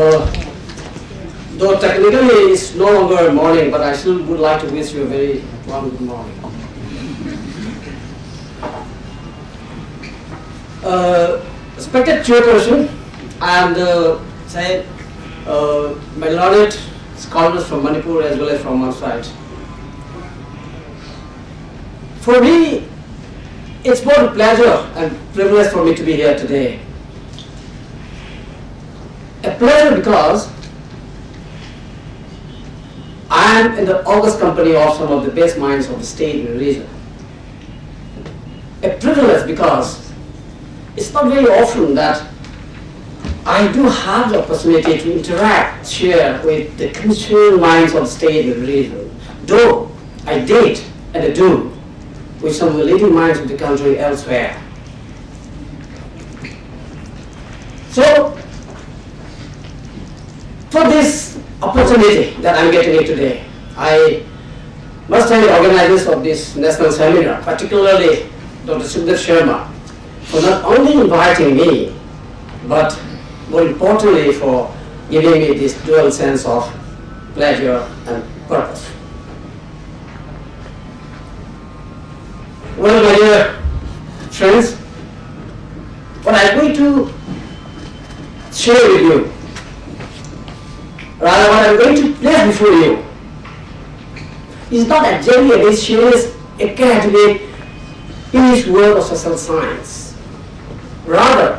Though technically it's no longer morning, but I still would like to wish you a very warm good morning. Respected chairperson and say my learned scholars from Manipur as well as from outside. For me, it's both a pleasure and privilege for me to be here today. A pleasure because I am in the august company of some of the best minds of the state and region. A privilege because it's not very often that I do have the opportunity to interact, share with the concerned minds of the state and region. Though I did and I do with some of the leading minds of the country elsewhere. So, for this opportunity that I'm getting here today, I must thank the organizers of this national seminar, particularly Dr. Sundar Sharma, for not only inviting me, but more importantly for giving me this dual sense of pleasure and purpose. Well, my dear friends, what I'm going to share with you, rather what I'm going to place before you, is not exactly a very serious academic English word of social science. Rather,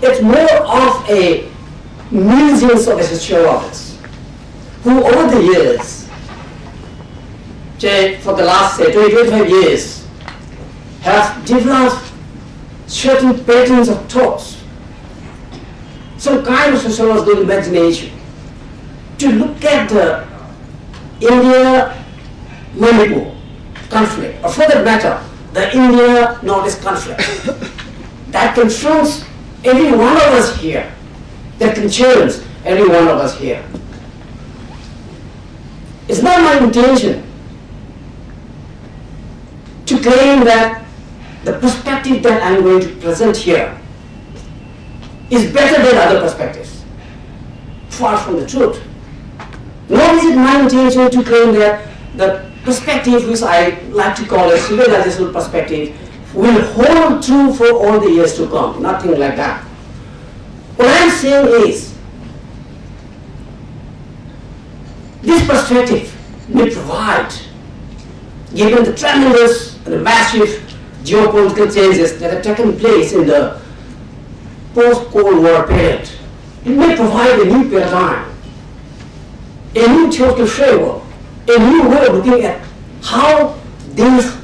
it's more of a millions of sociologists who over the years, for the last say 25 years, have developed certain patterns of thoughts, some kind of sociological imagination, to look at the India-Manipur conflict, or for that matter, the India-Northeast conflict, that confronts every one of us here, that concerns every one of us here. It's not my intention to claim that the perspective that I'm going to present here is better than other perspectives. Far from the truth. Nor is it my intention to claim that the perspective, which I like to call a civilizational perspective, will hold true for all the years to come. Nothing like that. What I'm saying is, this perspective may provide, given the tremendous and the massive geopolitical changes that have taken place in the post-Cold War period, it may provide a new paradigm, a new theoretical framework, a new way of looking at how this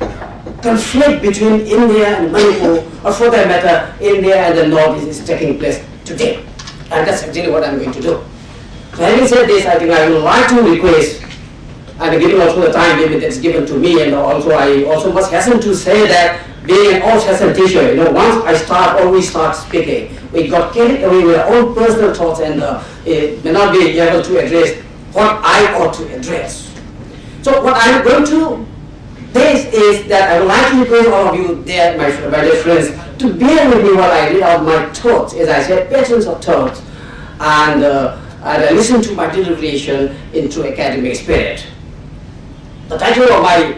conflict between India and Manipur, or for that matter, India and the Northeast, is taking place today. And that's exactly what I'm going to do. So having said this, I think I would like to request, and given also the time limit that's given to me, and also I also must hasten to say that being an old-fashioned teacher, once I start or we start speaking, we got carried away with our own personal thoughts and it may not be able to address what I ought to address. So what I'm going to this is that I would like to request all of you there, my dear friends, to bear with me while I read out my thoughts, as I said, patterns of thoughts, and I listen to my deliberation into academic spirit. The title of my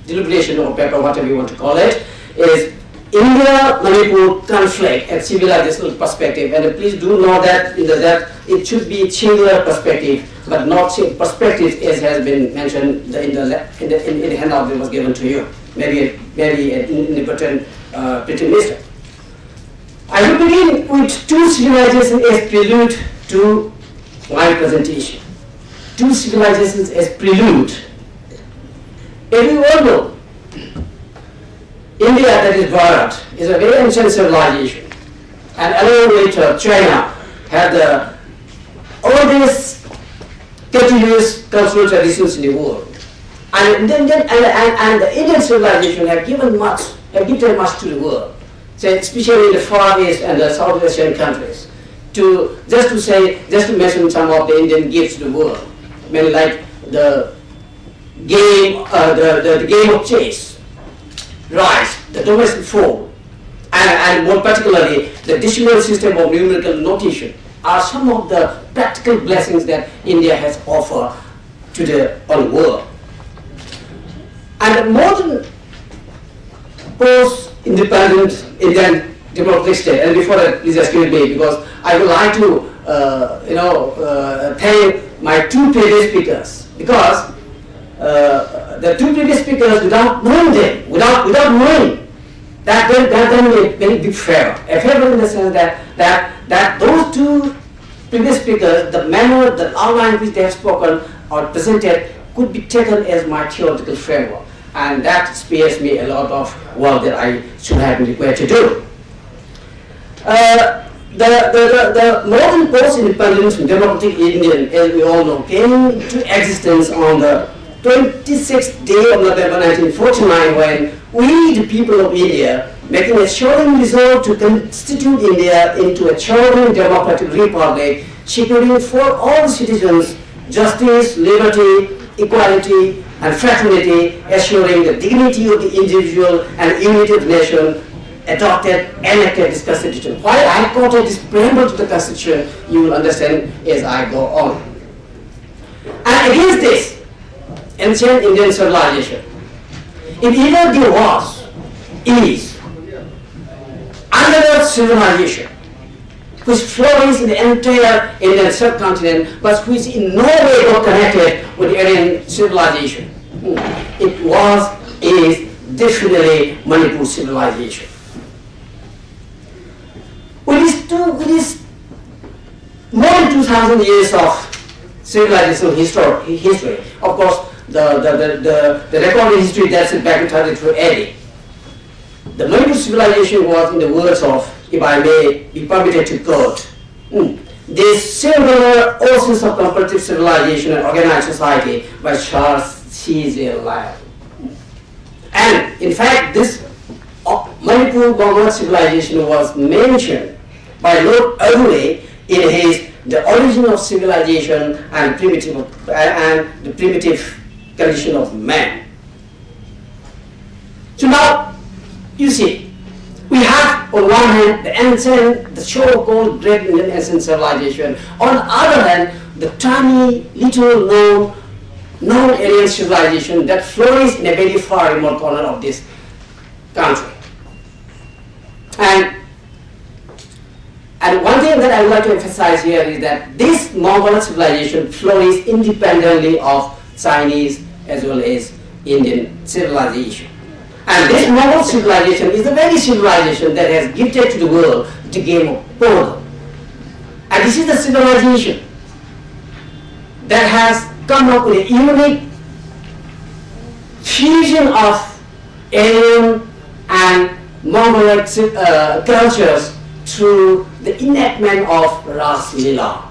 deliberation or paper, whatever you want to call it, is India-Manipur Conflict and Civilizational Perspective. And please do know that that it should be singular perspective, but not perspective as has been mentioned in the handout that was given to you. Maybe in the written list. I will begin with two civilizations as prelude to my presentation. Two civilizations as prelude. As we all know, India, that is Bharat, is a very ancient civilization, and along with China had the oldest continuous cultural traditions in the world. And the Indian civilization have given much to the world, especially in the Far East and the South Asian countries. Just to mention some of the Indian gifts to the world, mainly like the game, the game of chess, rice, the domestic form, and more particularly the decimal system of numerical notation, are some of the practical blessings that India has offered to the whole world. And the modern post-independent Indian democratic state, and before that, please excuse me, because I would like to thank my two previous speakers, because the two previous speakers, without knowing them, without knowing, that done me a very big favor. A favor in the sense that those two previous speakers, the manner, the outline which they have spoken or presented could be taken as my theoretical framework. And that spares me a lot of work that I should have been required to do. The modern post-independent democratic Indian, as we all know, came into existence on the 26th day of November 1949, when we, the people of India, making a solemn resolve to constitute India into a sovereign democratic republic, securing for all citizens justice, liberty, equality, and fraternity, assuring the dignity of the individual and unity of the nation, adopted, enacted this constitution. Why I quoted this preamble to the constitution, you will understand as I go on. And against this ancient Indian civilization, if either there was, is, another civilization which flourished in the entire Indian subcontinent, but which in no way was connected with the Aryan civilization, it was, is definitely Manipur civilization. With this more than 2,000 years of civilization history, of course, the recorded history dates back to 32 AD. The Manipur civilization was, in the words of, if I may be permitted to quote, this singular oasis of comparative civilization and organized society by Charles C.J. Lyle. And in fact, this Manipur Mongol civilization was mentioned by Lord Irwin in his The Origin of Civilization and the Primitive Condition of Man. So now, you see, we have on one hand the ancient, the so-called great Indian ancient civilization. On the other hand, the tiny, little known Aryan civilization that flourished in a very far remote corner of this country. And one thing that I would like to emphasize here is that this Mongol civilization flourished independently of Chinese as well as Indian civilization. And this Mongol civilization is the very civilization that has gifted to the world the game of polo. And this is the civilization that has come up with a unique fusion of Aryan and Mongolic cultures through the enactment of Ras Lila.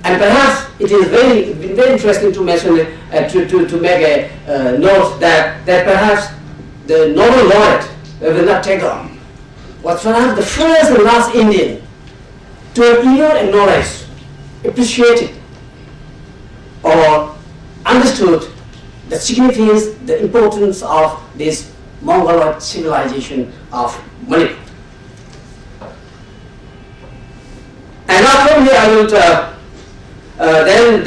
And perhaps it is very interesting to mention, to make a note that perhaps the Nobel laureate, Rajendra Singh, was perhaps the first and last Indian to even acknowledge, appreciated, or understood the significance, the importance of this Mongoloid civilization of Manipur. And now from here I will then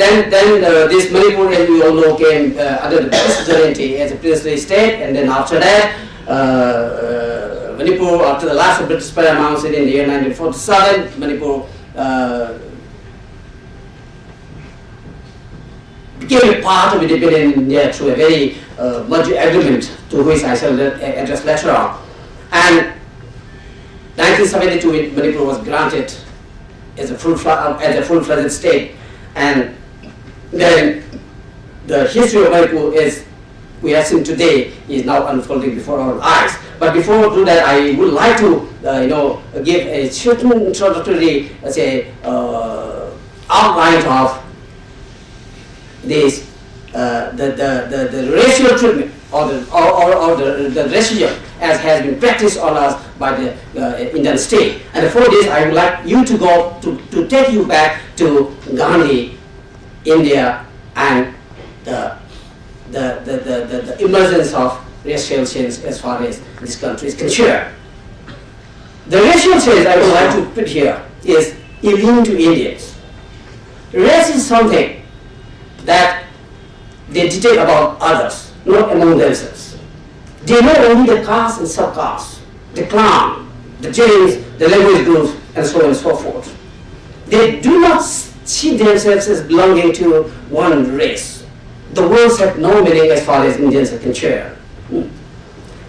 this Manipur, as we all know, came under the British sovereignty as a princely state, and then after that Manipur, after the last of British paramountcy in the year 1947, Manipur became a part of independent India through a very merger agreement, to which I shall address later on. And 1972, Manipur was granted as a full-fledged state, and then the history of Manipur, as we have seen today, is now unfolding before our eyes. But before we do that, I would like to give a certain introductory, let's say, outline of this the racial treatment or the racism as has been practiced on us by the Indian state. And for this, I would like you to go to take you back to Gandhi, India, and the emergence of racial change as far as this country is concerned. The racial change I would like to put here is alien to Indians. Race is something that they dictate about others, not among themselves. They know only the caste and subcaste, the clan, the Jains, the language groups, and so on and so forth. They do not see themselves as belonging to one race. The words have no meaning as far as Indians are concerned.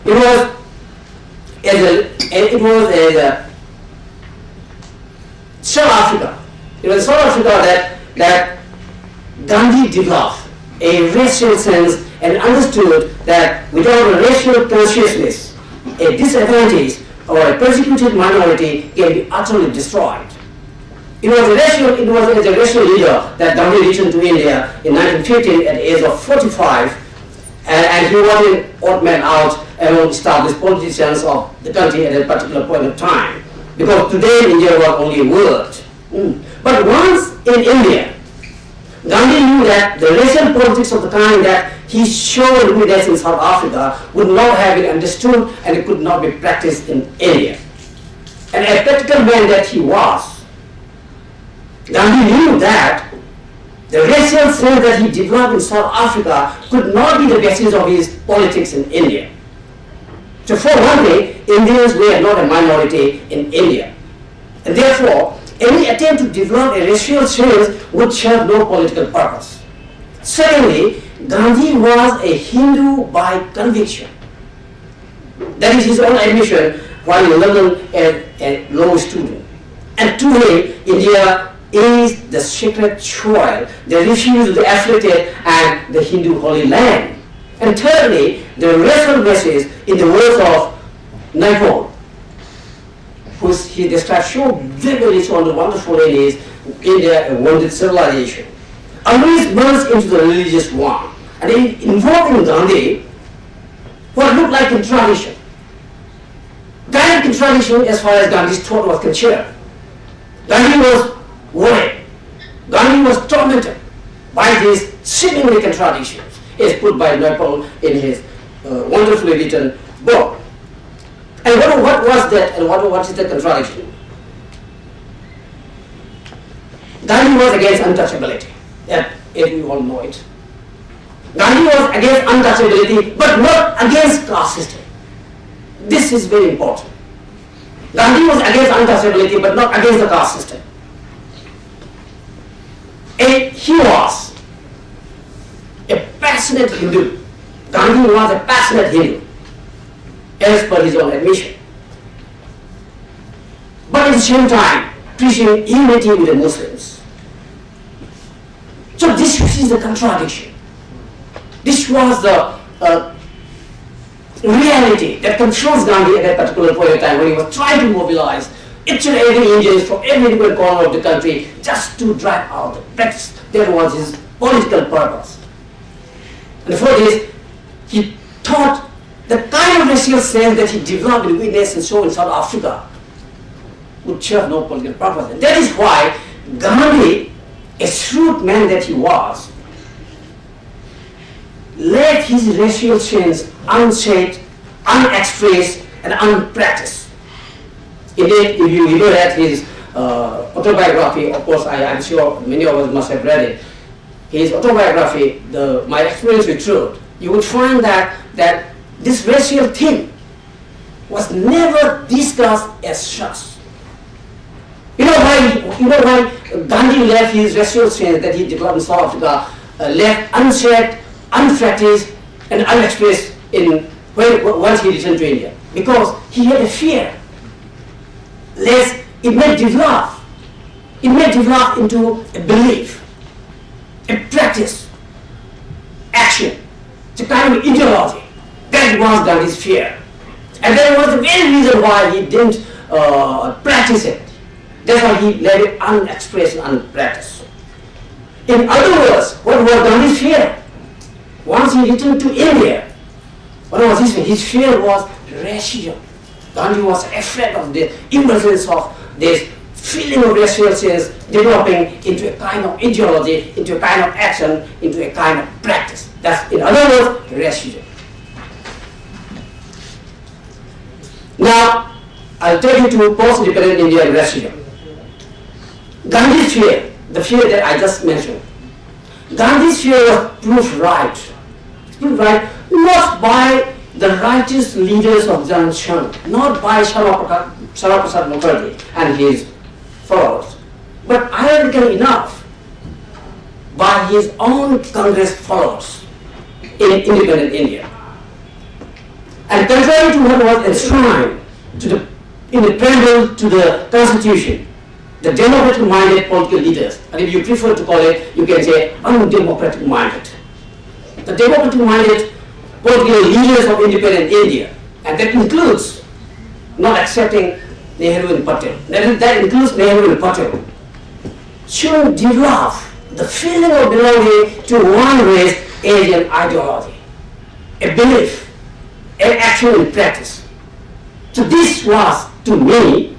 It was as South Africa. It was South Africa that Gandhi developed a racial sense and understood that without a racial consciousness, a disadvantaged or a persecuted minority can be utterly destroyed. It was as a racial leader that Gandhi returned to India in 1915 at the age of 45, and he was an odd man out among established politicians of the country at a particular point of time. Because today India was only a word. But once in India, Gandhi knew that the racial politics of the kind that he showed evidence in South Africa would not have been understood and it could not be practiced in India. And a practical man that he was, Gandhi knew that the racial sense that he developed in South Africa could not be the basis of his politics in India. So for one thing, Indians were not a minority in India. And therefore, any attempt to develop a racial sense would serve no political purpose. Secondly, Gandhi was a Hindu by conviction. That is his own admission while in London as a law student. And to him, India is the sacred soil, the refuge of the afflicted and the Hindu holy land. And thirdly, the racial message in the words of Naipaul, who he describes so vividly, so wonderful in his India, a wounded civilization, always merged into the religious one. And it invoked in Gandhi what looked like contradiction. Kind of contradiction as far as Gandhi's thought was concerned. Gandhi was worried. Gandhi was tormented by these seemingly contradictions, as put by Naipaul in his wonderfully written book. And what was that, and what is the contradiction? Gandhi was against untouchability, as we all know it. Gandhi was against untouchability, but not against caste system. This is very important. Gandhi was against untouchability, but not against the caste system. And he was a passionate Hindu. Gandhi was a passionate Hindu, as per his own admission. But at the same time, preaching unity with the Muslims. So this is the contradiction. This was the reality that confronts Gandhi at that particular point in time when he was trying to mobilize each and every Indian from every different corner of the country just to drive out the practice. That was his political purpose. And for this, he thought the kind of racial sense that he developed and witnessed and so in South Africa would serve no political purpose. And that is why Gandhi, a shrewd man that he was, let his racial sense unsaid, unexpressed, and unpracticed. Indeed, if you look at his autobiography, of course, I'm sure many of us must have read it. His autobiography, My Experience with Truth, you would find that this racial thing was never discussed as such. You know why Gandhi left his racial sense that he developed in South Africa left unsaid, unpracticed, and unexpressed once he returned to India? Because he had a fear lest it may develop into a belief, a practice, action, it's a kind of ideology. That was Gandhi's fear. And that was the very reason why he didn't practice it. That's why he let it unexpressed and unpracticed. In other words, what was Gandhi's fear? Once he returned to India, what was his fear? His fear was racism. Gandhi was afraid of the emergence of this feeling of racial sense developing into a kind of ideology, into a kind of action, into a kind of practice. That's, in other words, racism. Now, I'll take you to post-independent India and racism. Gandhi's fear, the fear that I just mentioned, Gandhi's fear was proved right. Proved right not by the righteous leaders of Janachan, not by Shyama Prasad Mukherjee and his followers, but ironically enough, by his own Congress followers in independent India. And contrary to what was enshrined in the preamble to the Constitution, the democratic-minded political leaders, and if you prefer to call it, you can say undemocratic-minded. The democratic-minded political leaders of independent India, and that includes not accepting Nehru and Patel. That includes Nehru and Patel. Should develop the feeling of belonging to one race as an ideology, a belief, an action and practice. So this was, to me,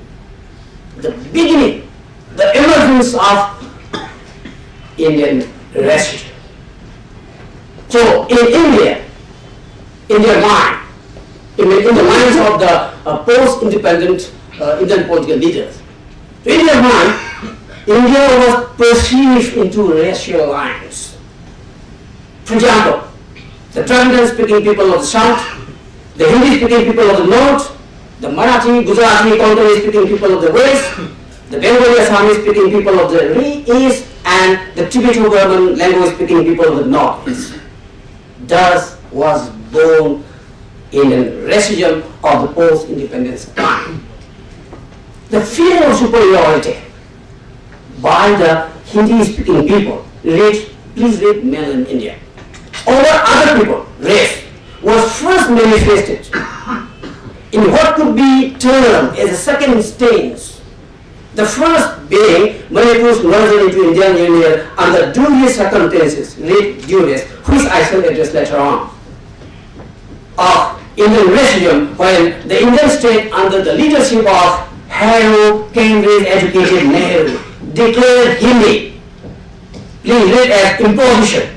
the beginning, the emergence of Indian racism. So in India, in their mind, in the minds of the post-independent Indian political leaders, in their mind, India was perceived into racial lines. For example, the Dravidian-speaking people of the south, the Hindi-speaking people of the north, the Marathi, Gujarati, Konkani-speaking people of the west, the Bengali, Assamese-speaking people of the east, and the Tibeto-Burman language-speaking people of the northeast. Thus was born Indian racism of the post-independence time. The feeling of superiority by the Hindi-speaking people, please read Male in India, over other people, race, was first manifested in what could be termed as a second instance. The first being Manipur's merger into Indian Union under dubious circumstances, dubious, which I shall address later on, of Indian racism when the Indian state under the leadership of Harrow, Cambridge-educated Nehru declared Hindi, please read as imposition,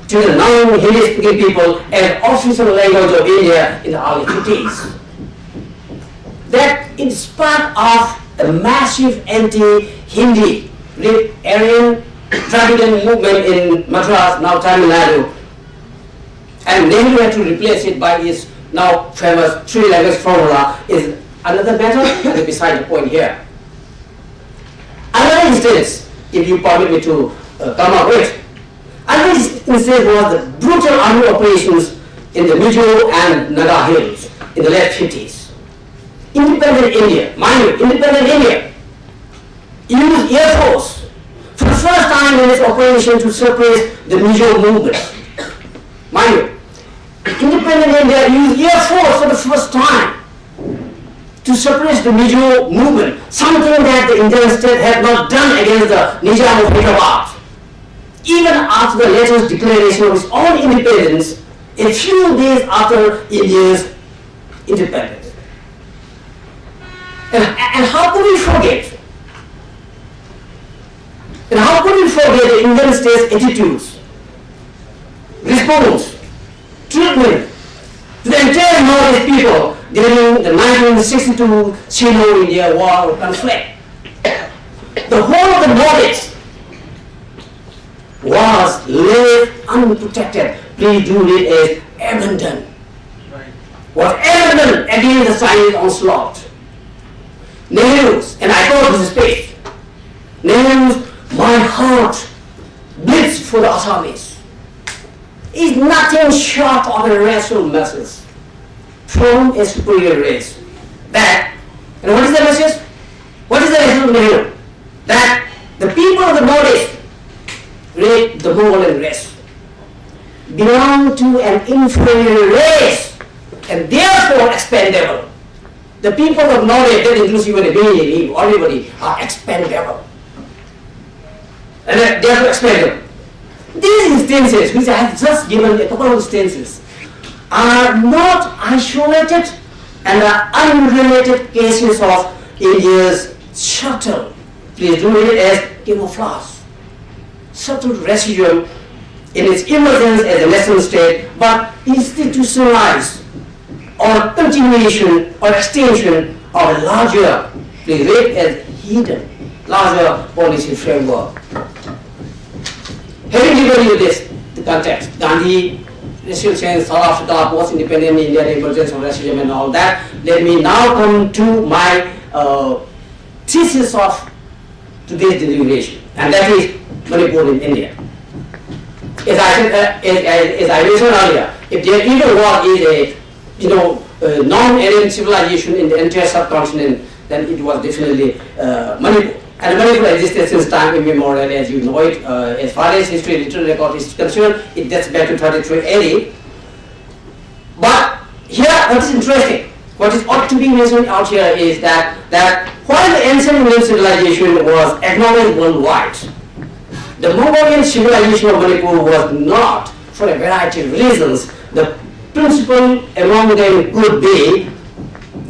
to the non-Hindi-speaking people as official language of India in the early 50s. That in spite of a massive anti-Hindi, Aryan Dravidian movement in Madras, now Tamil Nadu, and Nehru had to replace it by his now famous three-language formula, is another matter and beside the point here. Another instance, if you permit me to come up with, another instance was the brutal army operations in the Mizo and Naga hills in the late 50s. Independent India, mind you, independent India used Air Force for the first time in its operation to suppress the Mizo movement. Mind you, independent India used Air Force for the first time to suppress the Mizo movement, something that the Indian state had not done against the Nizam of Hyderabad. Even after the latest declaration of its own independence, a few days after India's independence. And how could we forget? And how could we forget the Indian state's attitudes, response, treatment to the entire Northeast people during the 1962 Sino-India war conflict? The whole of the Northeast was left unprotected. Please do it as abandoned. Was abandoned against the Chinese onslaught. Nehru's, and I call this space, Nehru's "My heart bleeds for the Assamese" is nothing short of a racial message from a superior race. That, and what is the message? What is the message of Nehru? That the people of the Northeast, read the Mongolian race, belong to an inferior race and therefore expendable. The people of Norway, that includes even everybody, are expendable. And therefore expendable. These instances, which I have just given a couple of instances, are not isolated and are unrelated cases of India's subtle, please do it as camouflage, subtle racism in its emergence as a nation state, but institutionalized or continuation or extension of a larger, please read as hidden larger policy framework. Having given you this, the context, Gandhi, racial change, South Africa, post-independent India, the emergence of racism and all that, let me now come to my thesis of today's deliberation, and that is Manipur in India. As I said, as I mentioned earlier, if there even was a non-Aryan civilization in the entire subcontinent, then it was definitely Manipur. And Manipur existed since time immemorial, as you know it. As far as history literary record is concerned, it dates back to 33 AD. But here, what is interesting, what is ought to be mentioned out here is that while the ancient Indian civilization was acknowledged worldwide, the Mongolian civilization of Manipur was not, for a variety of reasons. The principal among them could be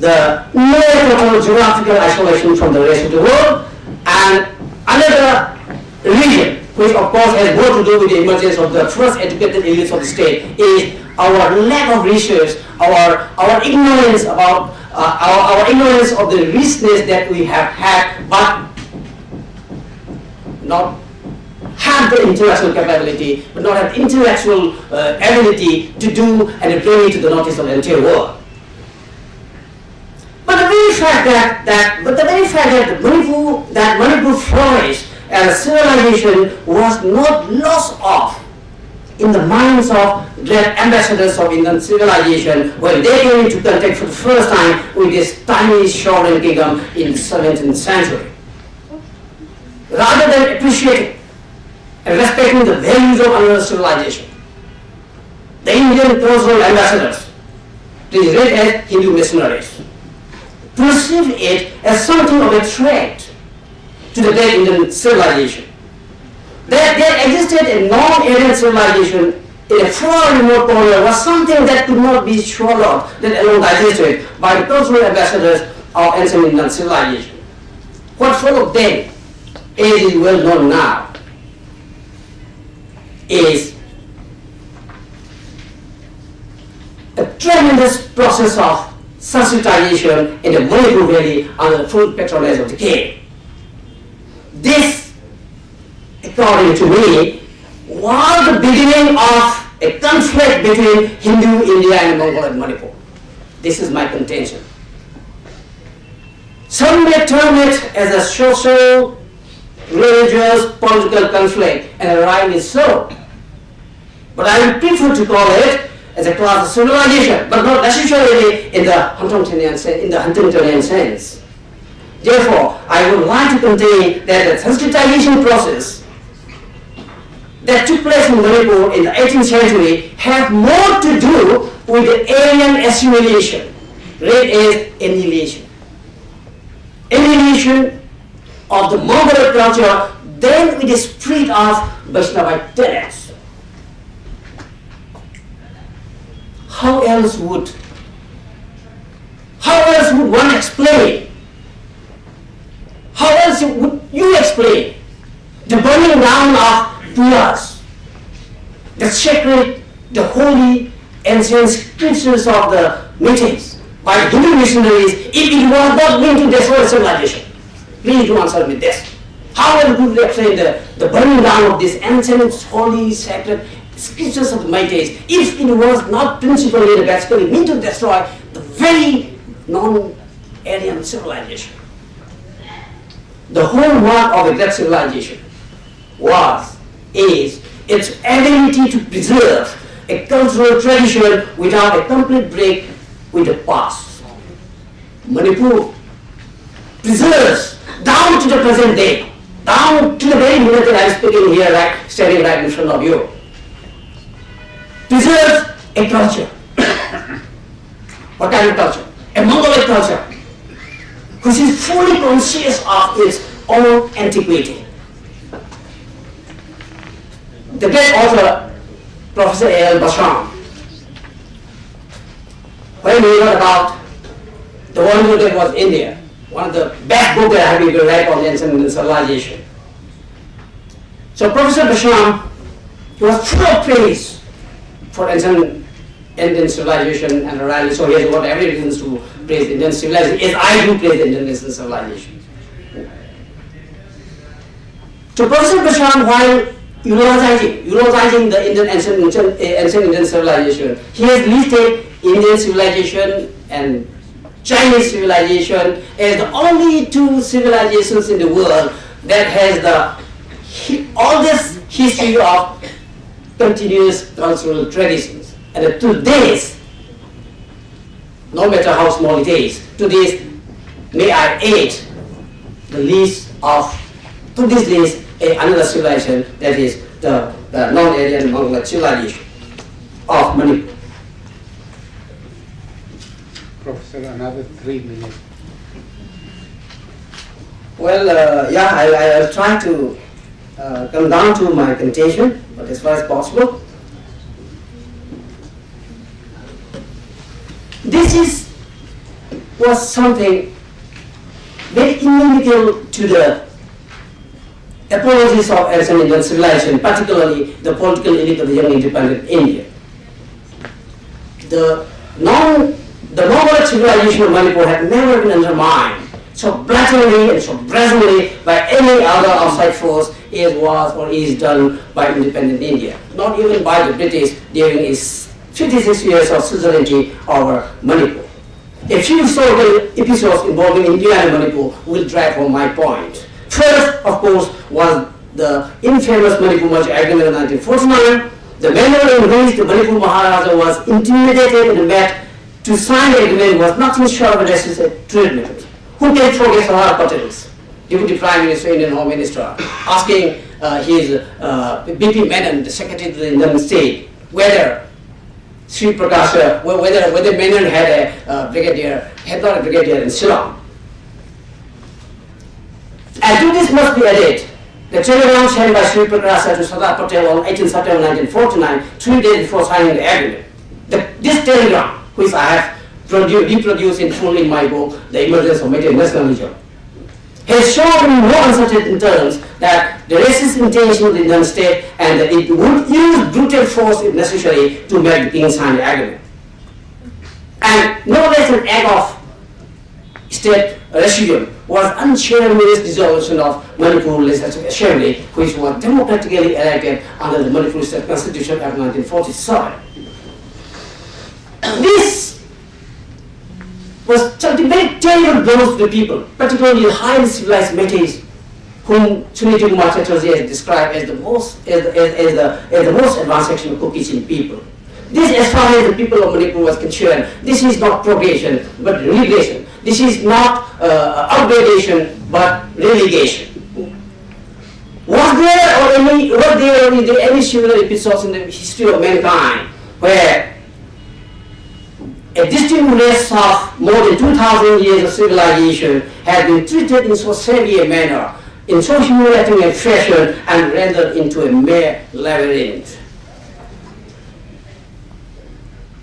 the near total geographical isolation from the rest of the world, and another region, which of course has more to do with the emergence of the first educated elites of the state, is our lack of research, our ignorance about our ignorance of the richness that we have had, but not have the intellectual capability, but not have intellectual ability to do and bring it to the notice of the entire world. But the very fact that Manipur flourished as a civilization was not lost of in the minds of great ambassadors of Indian civilization when they came into contact for the first time with this tiny sovereign kingdom in the 17th century. Rather than appreciating and respecting the values of another civilization, the Indian cultural ambassadors, please read as Hindu missionaries, perceived it as something of a threat to the great Indian civilization. That there existed a non-Aryan civilization in a far remote corner was something that could not be swallowed, let alone digested by the cultural ambassadors of ancient Indian civilization. What followed then, as is well known now, is a tremendous process of sensitization in the Manipur Valley under the full patronage of the king. This, according to me, was the beginning of a conflict between Hindu India and Mongol and Manipur. This is my contention. Some may term it as a social, religious, political conflict, and rightly so. But I would prefer to call it as a class of civilization, but not necessarily in the Huntingtonian sense. Therefore, I would like to contain that the sensitization process that took place in Manipur in the 18th century have more to do with the alien assimilation, read as annihilation. Annihilation of the Mongol culture than with the spirit of Vaishnavite tenets. How else would one explain? How else would you explain the burning down of pujas, the sacred, the holy, ancient scriptures of the meetings by Hindu missionaries, if it was not meant to destroy civilization? Please do answer me this. How else would we explain the burning down of these ancient, holy, sacred scriptures of the Metis if it was not principally and basically meant to destroy the very non-Aryan civilization? The whole mark of a great civilization is its ability to preserve a cultural tradition without a complete break with the past. Manipur preserves down to the present day, down to the very minute that I am speaking here, standing right in front of you, preserves a culture. What kind of culture? A Mongolic culture, which is fully conscious of its own antiquity. The great author, Professor A.L. Basham, when he wrote about the wonder that was India, one of the best books that I have ever read on ancient Indian civilization. So Professor Basham, he was full of praise for ancient Indian civilization and morality, so he has got every reason to praise Indian civilization, as I do praise Indian civilization. To Professor Basham, while eulogizing the ancient Indian civilization, he has listed Indian civilization and Chinese civilization as the only two civilizations in the world that has the oldest history of continuous cultural traditions. And to this, no matter how small it is, to this may I add the list of, to this list, another civilization, that is the non-Aryan Mongol civilization of Manipur. Professor, another 3 minutes. Well, yeah, I'll try to come down to my contention, but as far as possible. This was something very inimical to the apologies of ancient Indian civilization, particularly the political elite of the young independent India. The Mongolic civilization of Manipur had never been undermined so blatantly and so brazenly by any other outside force as was or is done by independent India, not even by the British during its 56 years of suzerainty over Manipur. A few historical episodes involving India and Manipur will drive home my point. First, of course, was the infamous Manipur Merge Agreement of 1949, the manner in which the Manipur Maharaja was intimidated and met to sign the agreement was nothing short of a racist treatment. Who can forget Sardar Patel's Deputy Prime Minister, Indian Home Minister, asking his BP Menon, the Secretary to the Indian State, whether Sri Prakasha, whether Menon had a brigadier, had not a brigadier in Shillong. And to this must be added the telegram sent by Sri Prakasha to Sardar Patel on 18 September 1949, 3 days before signing the agreement. This telegram, which I have reproduced in full in my book, The Emergence of Material Nationalism, has shown in no uncertain terms that the racist intention of the Indian state and that it would use brutal force if necessary to make the king sign the agreement. And no less an act of state residue was unceremonious's dissolution of Manipur Legislative Assembly, which was democratically elected under the Manipur State Constitution Act 1947. This was something very terrible blows to the people, particularly the highly civilized Metis, whom Suniti Kumar Chatterjee has described as the most advanced section of Caucasian people. This, as far as the people of Manipur was concerned, this is not progression but relegation. This is not upgradation but relegation. Was there any similar episodes in the history of mankind where a distinct race of more than 2,000 years of civilization has been treated in so severe a manner, in so humiliating a fashion, and rendered into a mere labyrinth?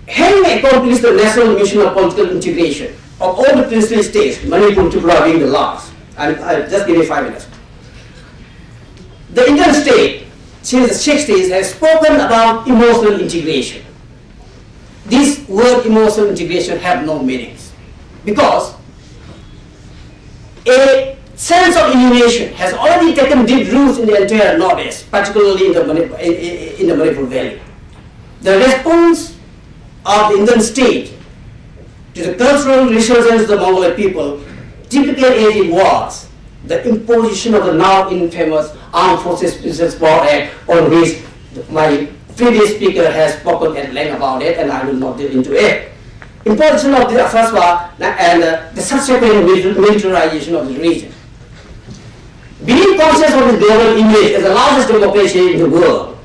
Having accomplished the national mission of political integration of all the princely states, Manipur and Tripura being the last, and I'll just give you 5 minutes. The Indian state, since the 60s, has spoken about emotional integration. This word emotional integration have no meanings, because a sense of alienation has already taken deep roots in the entire Northeast, particularly in the Manipur Valley. The response of the Indian state to the cultural resurgence of the Mongolic people, typically as it was, the imposition of the now infamous Armed Forces Business War Act, on which my previous speaker has spoken at length about it, and I will not delve into it. Imposition of the first war and the subsequent militarization of the region. Being conscious of its global image as the largest democracy in the world,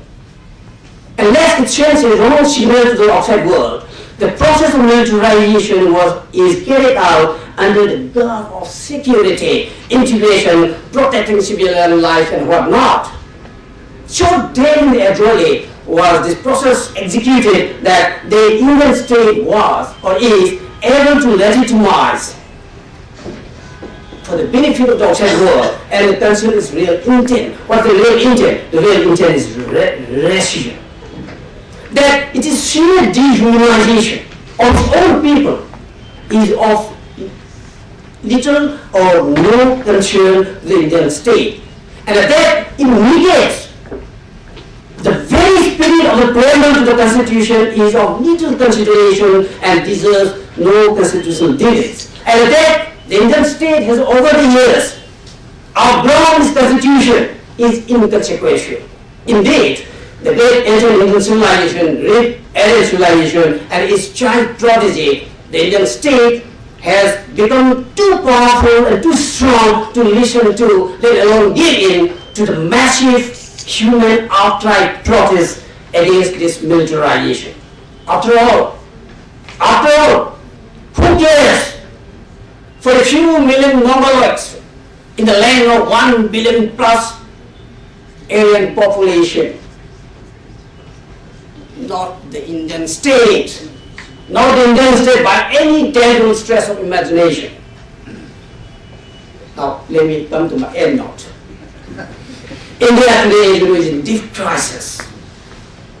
unless it changes its own signal to the outside world, the process of militarization is carried out under the garb of security, integration, protecting civilian life and whatnot. So daringly and adroitly was this process executed that the Indian state was or is able to legitimize for the benefit of the outside world, and the concern is real intent. What's the real intent? The real intent is racism. That it is sheer dehumanization of its own people is of little or no concern to the Indian state. And that it negates the very spirit of the preamble to the Constitution is of little consideration and deserves no constitutional demerits. And that the Indian state has over the years outgrown this Constitution is inconsequential. Indeed, the great ancient Indian civilization, great Aryan civilization, and its child prodigy, the Indian state, has become too powerful and too strong to listen to, let alone give in to the massive human outright protest against this militarization. After all, who cares for a few million Mongoloids in the land of 1 billion plus Aryan population? Not the Indian state. Not the Indian state by any tangible stress of imagination. Now, let me come to my end note. India today is in deep crisis.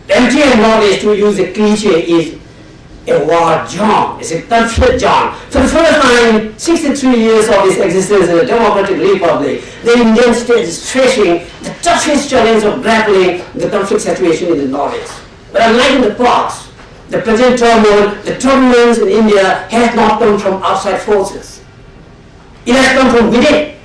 The entire knowledge, to use a cliche, is a war zone, it's a conflict zone. For the first time in 63 years of its existence as a democratic republic, the Indian state is facing the toughest challenge of grappling with the conflict situation in the Northeast. But unlike in the past, the present turmoil, the turbulence in India has not come from outside forces. It has come from within.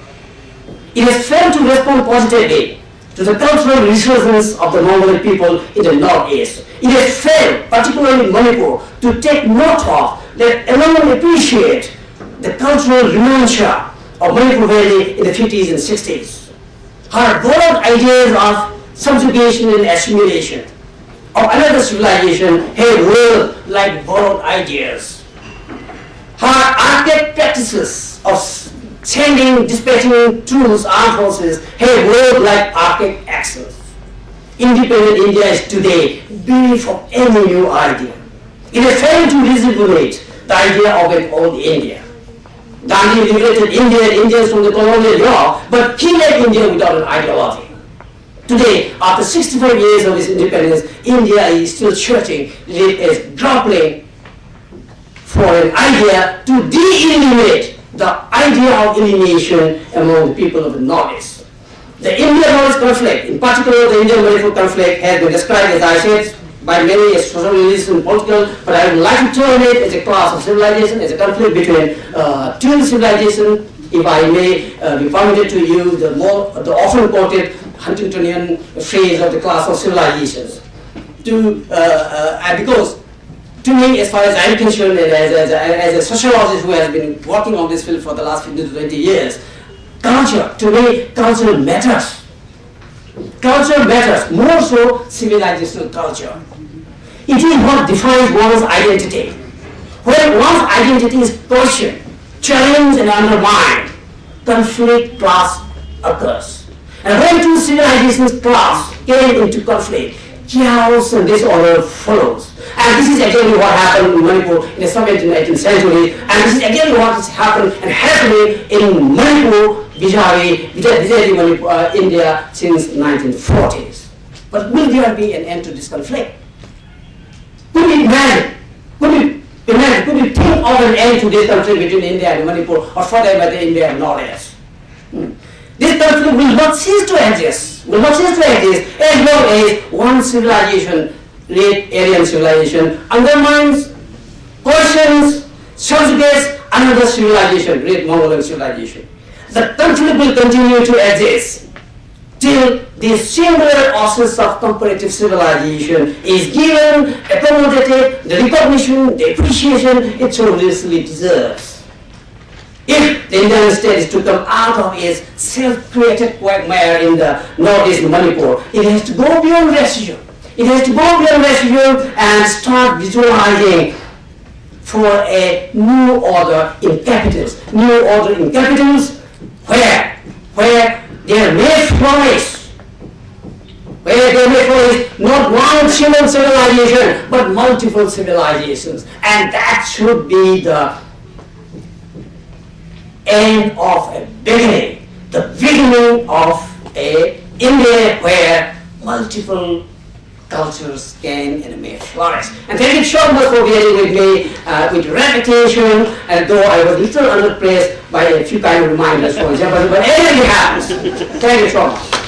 It has failed to respond positively to the cultural resurgence of the Mongolian people in the Northeast. It has failed, particularly in Manipur, to take note of, let alone appreciate, the cultural renuncia of Manipur Valley in the 50s and 60s. Her borrowed ideas of subjugation and assimilation of another civilization have worked like borrowed ideas. Her archaic practices of sending, dispatching troops, armed forces, have worked like archaic actions. Independent India is today bereft of any new idea. It has failed to rejuvenate the idea of an old India. Gandhi liberated India and Indians from the colonial law, but he left India without an ideology. Today, after 65 years of its independence, India is still searching, it is grappling for an idea to de-eliminate the idea of alienation among the people of the Northeast. The India-Northeast conflict, in particular the Indian-Manipur conflict, has been described, as I said, by many as social, religious, and political, but I would like to term it as a class of civilization, as a conflict between two civilizations, if I may be permitted to use the often quoted Huntingtonian phrase of the class of civilizations. Because to me, as far as I'm concerned, and as a sociologist who has been working on this field for the last 15 to 20 years, culture, to me, culture matters. Culture matters, more so civilizational culture. It is what defines one's identity. When one's identity is questioned, challenged and undermined, conflict class occurs. And when two civilizations class came into conflict, chaos and disorder follows. And this is exactly what happened in Manipur in the 17th and 18th century, and this is exactly what has happened and happening in Manipur vis-a-vis Manipur, India since 1940s. But will there be an end to this conflict? Could we imagine, could we think of an end to this conflict between India and Manipur, or further by the India and Northeast? This conflict will not cease to exist, as long as one civilization, late Aryan civilization, undermines, questions, subjugates another civilization, great Mongolian civilization. The conflict will continue to exist till the singular essence of comparative civilization is given, accommodated, the recognition, the appreciation it so richly deserves. If the Indian state is to come out of its self-created quagmire in the Northeast Manipur, it has to go beyond residue. It has to go beyond residue and start visualizing for a new order in capitals. New order in capitals where there may flourish, not one single civilization, but multiple civilizations. And that should be the end of a beginning, the beginning of a India where multiple cultures can and may flourish. And thank you so much for bearing with me with repetition, and though I was a little underpressed by a few kind of reminders, for example, but everything happens. Thank you so much.